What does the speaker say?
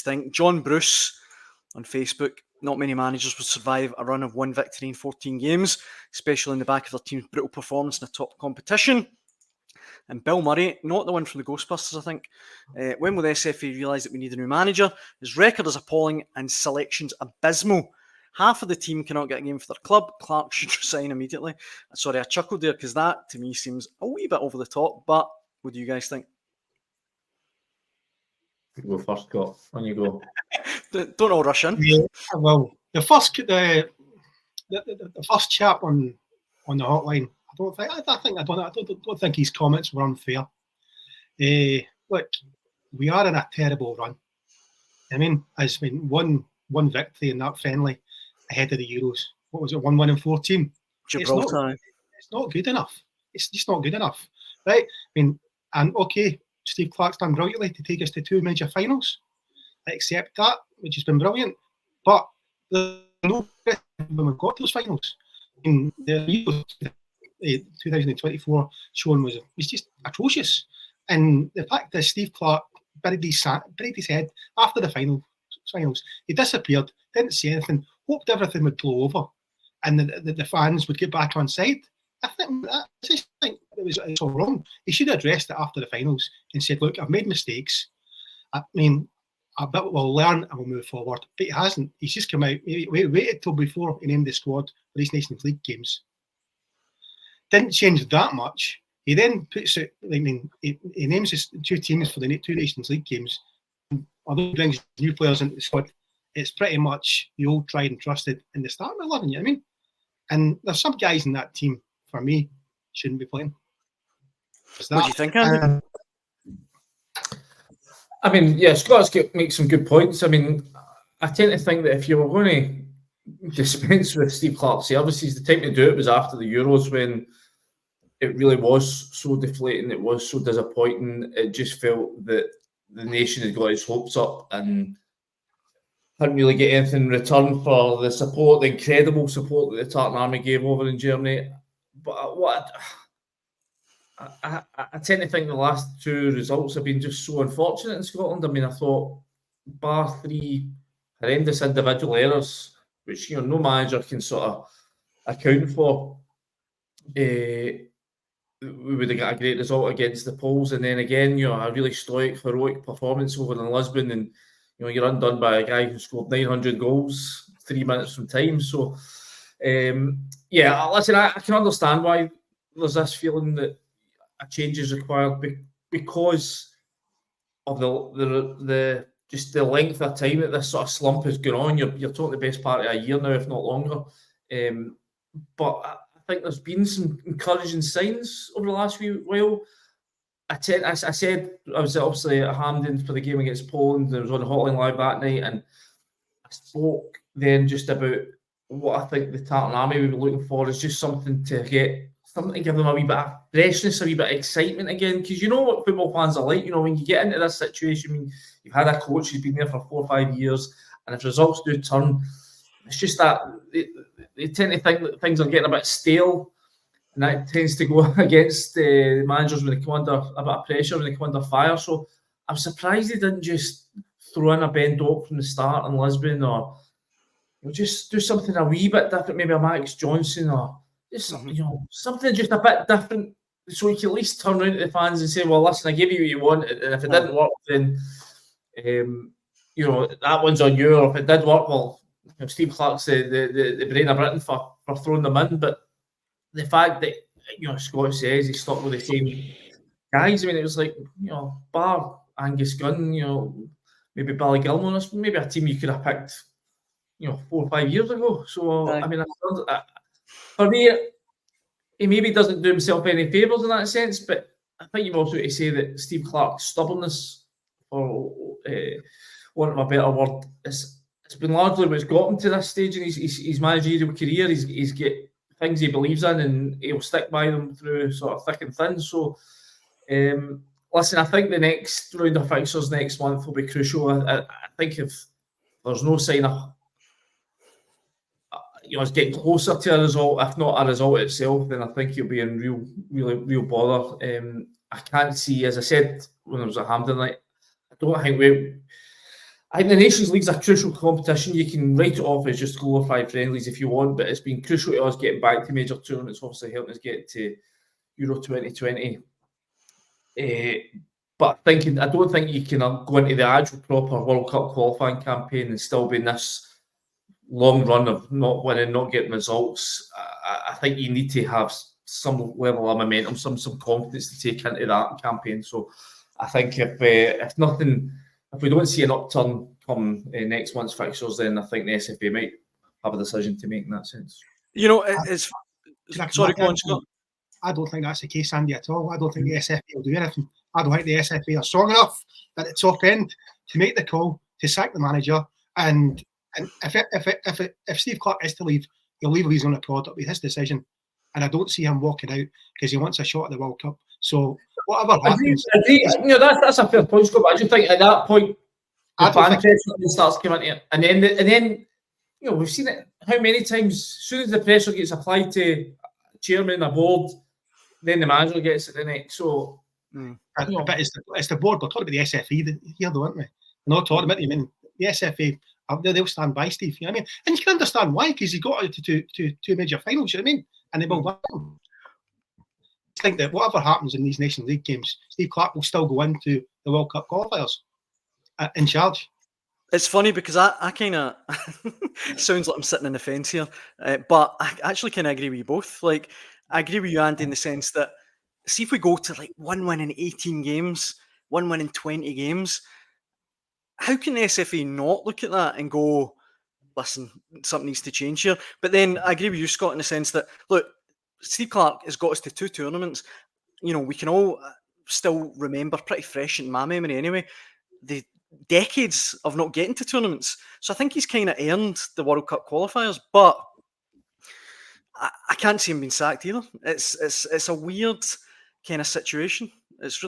think. John Bruce on Facebook: not many managers would survive a run of 1 victory in 14 games, especially in the back of their team's brutal performance in a top competition. And Bill Murray, not the one from the Ghostbusters, I think. When will the SFA realise that we need a new manager? His record is appalling and selection's abysmal. Half of the team cannot get a game for their club. Clarke should resign immediately. Sorry, I chuckled there because that, to me, seems a wee bit over the top. But what do you guys think? Go first, Scott. On you go. Don't all rush in. Yeah, well, the first chap on the hotline, I don't think his comments were unfair. Look, we are in a terrible run. I mean, it's been one victory in that friendly ahead of the Euros. What was it? 1-1 in 14. Gibraltar. It's not good enough. It's just not good enough, right? I mean, and okay, Steve Clarke's done brilliantly to take us to 2 major finals. I accept that, which has been brilliant. But there's no when we've got those finals. I mean, the 2024 showing was just atrocious. And the fact that Steve Clarke buried his head after the finals, he disappeared, didn't say anything, hoped everything would blow over, and the fans would get back on side. I just think it was all wrong. He should have addressed it after the finals and said, "Look, I've made mistakes. I mean, I bet we'll learn and we'll move forward." But he hasn't. He's just come out. He waited till before he named the squad for these Nations League games. Didn't change that much. He then puts it. I mean, he names his 2 teams for the 2 Nations League games. Although he brings new players into the squad, it's pretty much the old tried and trusted in the starting 11. You know what I mean? And there's some guys in that team, for me, shouldn't be playing. What do you think, Andy? I mean, yeah, Scott's makes some good points. I mean, I tend to think that if you were going to dispense with Steve Clarke's services, the time to do it was after the Euros, when it really was so deflating, it was so disappointing. It just felt that the nation had got its hopes up and hadn't really get anything in return for the support, the incredible support that the Tartan Army gave over in Germany. But I tend to think the last 2 results have been just so unfortunate in Scotland. I mean, I thought, bar 3 horrendous individual errors, which no manager can sort of account for, we would have got a great result against the Poles. And then again, a really stoic, heroic performance over in Lisbon, and you're undone by a guy who scored 900 goals 3 minutes from time. So, yeah, listen, I can understand why there's this feeling that a change is required because of the just the length of time that this sort of slump has gone on. You're talking the best part of a year now, if not longer. But I think there's been some encouraging signs over the last few while. I said I was obviously at Hampden for the game against Poland. I was on the Hotline Live that night, and I spoke then just about what I think the Tartan Army would be looking for is just something to give them a wee bit of freshness, a wee bit of excitement again. Because you know what football fans are like. When you get into this situation, when you've had a coach who's been there for 4 or 5 years, and if results do turn, it's just that they tend to think that things are getting a bit stale, and that tends to go against managers when they come under a bit of pressure, when they come under fire. So I'm surprised they didn't just throw in a Ben Doak from the start in Lisbon, or just do something a wee bit different, maybe a Max Johnson, or just something just a bit different, so you can at least turn around to the fans and say, "Well, listen, I gave you what you want, and if it didn't work, then that one's on you. Or if it did work, well, Steve Clarke's the brain of Britain for throwing them in." But the fact that Scott says he's stuck with the same guys, I mean, it was like bar Angus Gunn, maybe Billy Gilmore, maybe a team you could have picked 4 or 5 years ago. So I mean, for me, he maybe doesn't do himself any favours in that sense, but I think you've also got to say that Steve Clarke's stubbornness, for want of a better word, it's been largely what's got him to this stage in his managerial career. He's got things he believes in, and he'll stick by them through sort of thick and thin. So, listen, I think the next round of fixtures next month will be crucial. I think if there's no sign of it's getting closer to a result, if not a result itself, then I think he'll be in real bother. I can't see, as I said when I was at Hampden, I don't think I think the Nations League's a crucial competition. You can write it off as just glorified friendlies if you want, but it's been crucial to us getting back to major tournaments, obviously helping us get to Euro 2020. But I don't think you can go into the actual proper World Cup qualifying campaign and still be in this long run of not winning, not getting results. I think you need to have some level of momentum, some confidence to take into that campaign. So I think if we don't see an upturn come next month's fixtures, then I think the SFA might have a decision to make in that sense. You know, it's sorry, go on, Scott. I don't think that's the case, Andy, at all. I don't think the SFA will do anything. I don't think the SFA are strong enough at the top end to make the call to sack the manager. And if Steve Clarke is to leave, he'll leave his own product with his decision. And I don't see him walking out because he wants a shot at the World Cup. So whatever happens, that's a fair point, Scott. But I just think at that point, the fan pressure starts coming into it, and then we've seen it how many times. As soon as the pressure gets applied to a chairman, a board, then the manager gets it the next. So, but it's the board. We're talking about the SFA here, though, aren't we? We're not talking about the SFA. They'll stand by Steve. You know what I mean? And you can understand why, because he got out to two major finals. You know what I mean? And they will win. I think that whatever happens in these Nations League games, Steve Clarke will still go into the World Cup qualifiers in charge. It's funny because I kind of sounds like I'm sitting in the fence here, but I actually kind of agree with you both. Like, I agree with you, Andy, in the sense that see if we go to like 1 win in 18 games, 1 win in 20 games, how can the SFA not look at that and go, listen, something needs to change here? But then I agree with you, Scott, in the sense that, look, Steve Clarke has got us to 2 tournaments. You know, we can all still remember, pretty fresh in my memory anyway, the decades of not getting to tournaments. So I think he's kind of earned the World Cup qualifiers, but I can't see him being sacked either. It's a weird kind of situation. It's